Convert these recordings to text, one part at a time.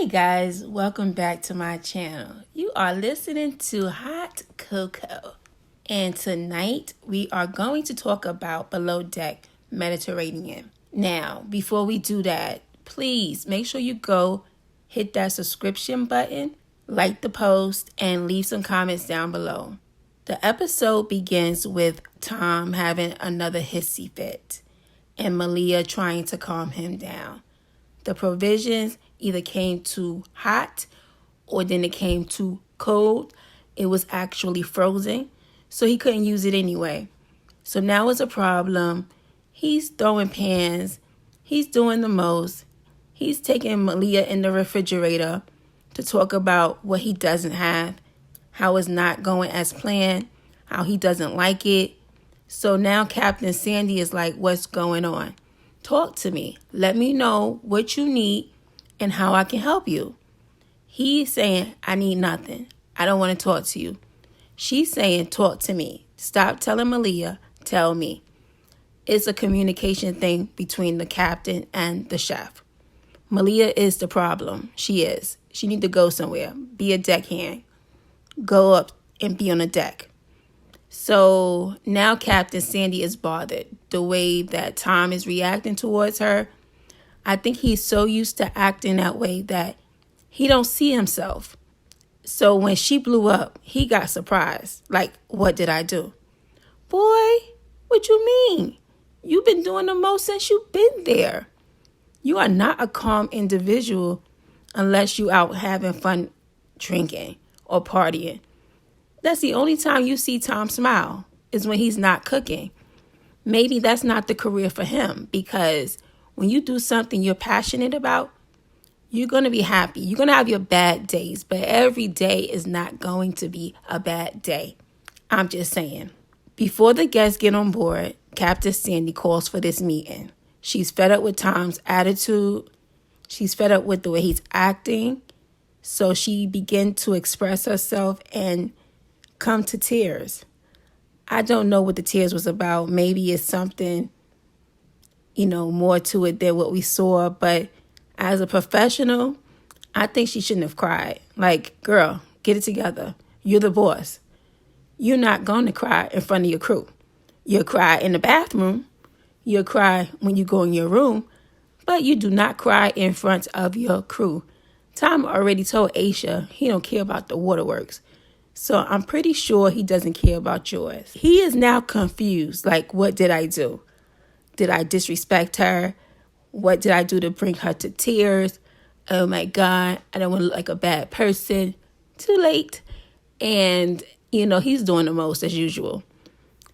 Hey guys, welcome back to my channel. You are listening to Hot Cocoa. And tonight we are going to talk about Below Deck Mediterranean. Now, before we do that, please make sure you go hit that subscription button, like the post, and leave some comments down below. The episode begins with Tom having another hissy fit and Leah trying to calm him down. The provisions either came too hot or then it came too cold. It was actually frozen, so he couldn't use it anyway. So now it's a problem. He's throwing pans. He's doing the most. He's taking Leah in the refrigerator to talk about what he doesn't have, how it's not going as planned, how he doesn't like it. So now Captain Sandy is like, what's going on? Talk to me. Let me know what you need and how I can help you. He's saying, I need nothing. I don't want to talk to you. She's saying, talk to me. Stop telling Leah, tell me. It's a communication thing between the captain and the chef. Leah is the problem. She is. She need to go somewhere. Be a deckhand. Go up and be on the deck. So now Captain Sandy is bothered. The way that Tom is reacting towards her, I think he's so used to acting that way that he don't see himself. So when she blew up, he got surprised. Like, what did I do? Boy, what you mean? You've been doing the most since you've been there. You are not a calm individual unless you out having fun drinking or partying. That's the only time you see Tom smile is when he's not cooking. Maybe that's not the career for him, because when you do something you're passionate about, you're going to be happy. You're going to have your bad days, but every day is not going to be a bad day. I'm just saying. Before the guests get on board, Captain Sandy calls for this meeting. She's fed up with Tom's attitude. She's fed up with the way he's acting. So she began to express herself and come to tears. I don't know what the tears was about. Maybe it's something, more to it than what we saw. But as a professional, I think she shouldn't have cried. Like, girl, get it together. You're the boss. You're not going to cry in front of your crew. You'll cry in the bathroom. You'll cry when you go in your room. But you do not cry in front of your crew. Tom already told Aisha he don't care about the waterworks. So I'm pretty sure he doesn't care about yours. He is now confused. Like, what did I do? Did I disrespect her? What did I do to bring her to tears? Oh my God, I don't want to look like a bad person. Too late. And, he's doing the most as usual.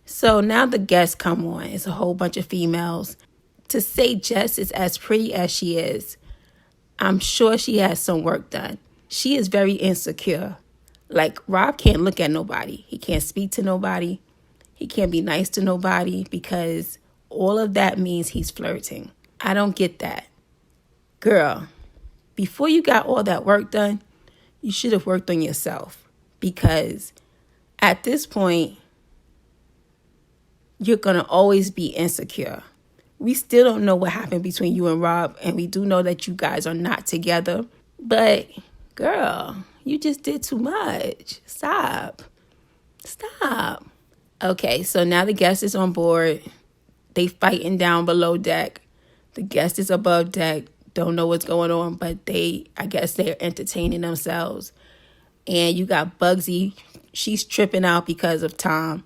So now the guests come on. It's a whole bunch of females. To say Jess is as pretty as she is, I'm sure she has some work done. She is very insecure. Like, Rob can't look at nobody. He can't speak to nobody. He can't be nice to nobody because all of that means he's flirting. I don't get that. Girl, before you got all that work done, you should have worked on yourself, because at this point, you're going to always be insecure. We still don't know what happened between you and Rob, and we do know that you guys are not together. But, girl, you just did too much. Stop. Okay, so now the guest is on board. They fighting down below deck. The guest is above deck. Don't know what's going on, but I guess they're entertaining themselves. And you got Bugsy. She's tripping out because of Tom.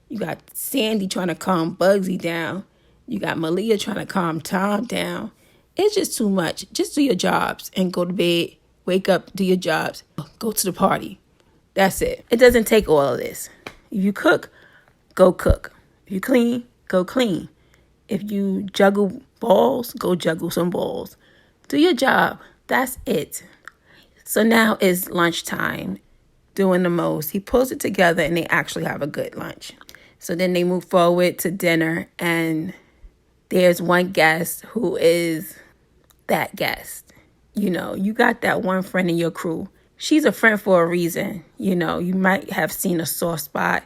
You got Sandy trying to calm Bugsy down. You got Leah trying to calm Tom down. It's just too much. Just do your jobs and go to bed. Wake up, do your jobs, go to the party. That's it. It doesn't take all of this. If you cook, go cook. If you clean, go clean. If you juggle balls, go juggle some balls. Do your job. That's it. So now it's lunchtime, doing the most. He pulls it together and they actually have a good lunch. So then they move forward to dinner, and there's one guest who is that guest. You got that one friend in your crew. She's a friend for a reason. You might have seen a soft spot.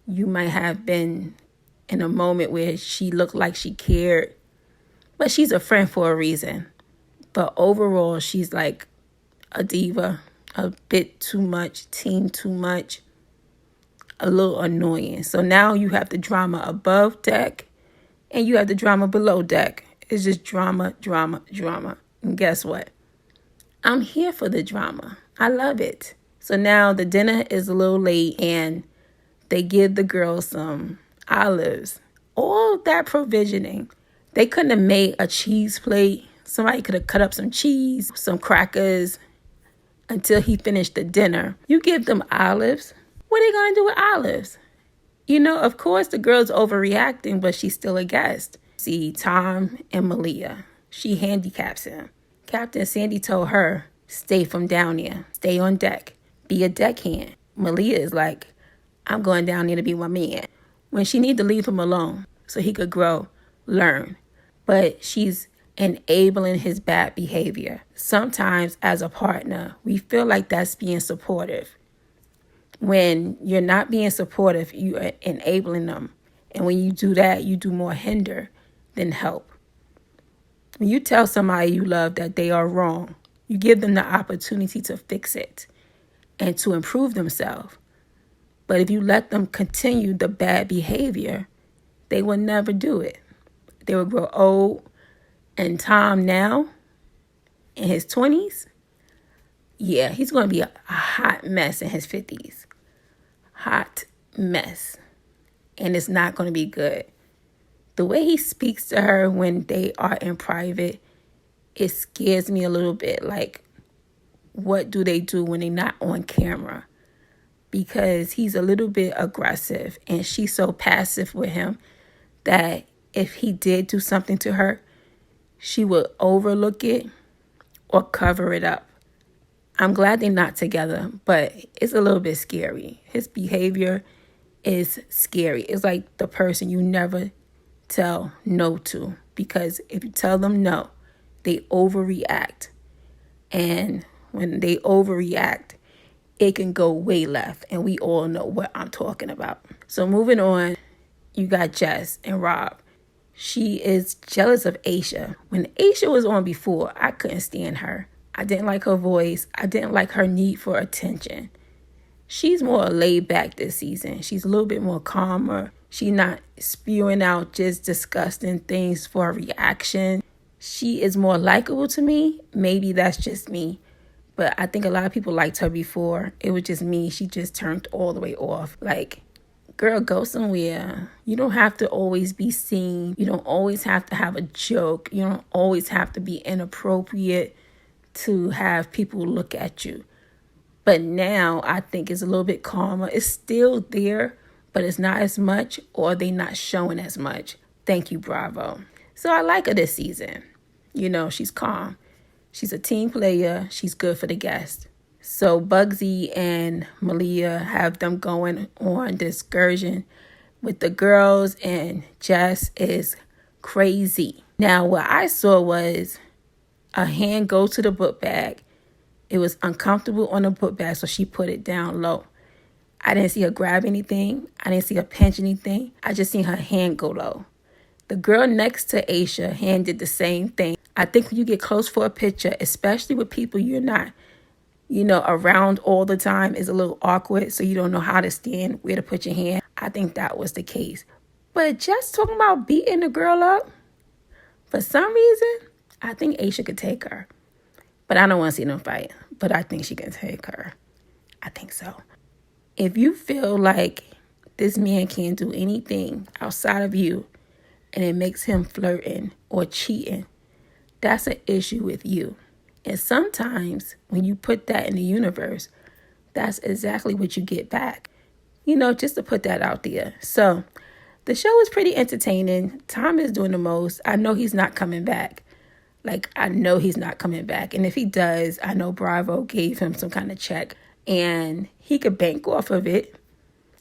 You might have been in a moment where she looked like she cared. But she's a friend for a reason. But overall, she's like a diva, a bit too much, teen too much, a little annoying. So now you have the drama above deck and you have the drama below deck. It's just drama, drama, drama. And guess what? I'm here for the drama. I love it. So now the dinner is a little late and they give the girls some olives. All that provisioning. They couldn't have made a cheese plate. Somebody could have cut up some cheese, some crackers until he finished the dinner. You give them olives. What are they going to do with olives? You know, of course, the girl's overreacting, but she's still a guest. See, Tom and Malia. She handicaps him. Captain Sandy told her, stay from down there. Stay on deck. Be a deckhand. Malia is like, I'm going down there to be my man. When she need to leave him alone so he could grow, learn. But she's enabling his bad behavior. Sometimes as a partner, we feel like that's being supportive. When you're not being supportive, you are enabling them. And when you do that, you do more hinder than help. When you tell somebody you love that they are wrong, you give them the opportunity to fix it and to improve themselves. But if you let them continue the bad behavior, they will never do it. They will grow old. And Tom now, in his 20s, yeah, he's going to be a hot mess in his 50s. Hot mess. And it's not going to be good. The way he speaks to her when they are in private, it scares me a little bit. Like, what do they do when they're not on camera? Because he's a little bit aggressive and she's so passive with him that if he did do something to her, she would overlook it or cover it up. I'm glad they're not together, but it's a little bit scary. His behavior is scary. It's like the person you never tell no to, because if you tell them no, they overreact. And when they overreact, it can go way left, and we all know what I'm talking about. So moving on, you got Jess and Rob. She is jealous of Aisha. When Aisha was on before, I couldn't stand her. I didn't like her voice. I didn't like her need for attention. She's more laid back this season. She's a little bit more calmer. She's not spewing out just disgusting things for a reaction. She is more likable to me. Maybe that's just me. But I think a lot of people liked her before. It was just me. She just turned all the way off. Like, girl, go somewhere. You don't have to always be seen. You don't always have to have a joke. You don't always have to be inappropriate to have people look at you. But now I think it's a little bit calmer. It's still there, but it's not as much, or they not showing as much. Thank you, Bravo. So I like her this season. You know, she's calm. She's a team player. She's good for the guests. So Bugsy and Malia have them going on the excursion with the girls, and Jess is crazy. Now, what I saw was a hand go to the book bag. It was uncomfortable on the book bag, so she put it down low. I didn't see her grab anything. I didn't see her pinch anything. I just seen her hand go low. The girl next to Aisha hand did the same thing. I think when you get close for a picture, especially with people you're not, around all the time, is a little awkward. So you don't know how to stand, where to put your hand. I think that was the case. But just talking about beating the girl up, for some reason, I think Aisha could take her. But I don't want to see them fight. But I think she can take her. I think so. If you feel like this man can't do anything outside of you, and it makes him flirting or cheating, that's an issue with you. And sometimes when you put that in the universe, that's exactly what you get back. Just to put that out there. So the show is pretty entertaining. Tom is doing the most. I know he's not coming back. I know he's not coming back. And if he does, I know Bravo gave him some kind of check. And he could bank off of it.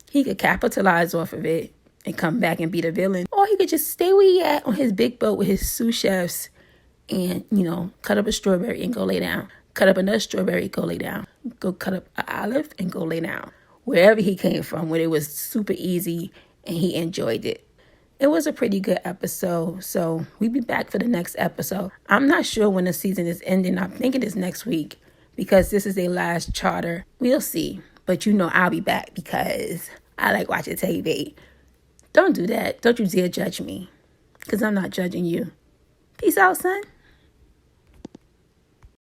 He could capitalize off of it and come back and be the villain. Or he could just stay where he at on his big boat with his sous chefs and, cut up a strawberry and go lay down. Cut up another strawberry, go lay down. Go cut up an olive and go lay down. Wherever he came from, where it was super easy and he enjoyed it. It was a pretty good episode, so we'll be back for the next episode. I'm not sure when the season is ending. I'm thinking it's next week, because this is their last charter. We'll see. But you know I'll be back because I like watching TV. Don't do that. Don't you dare judge me, because I'm not judging you. Peace out, son.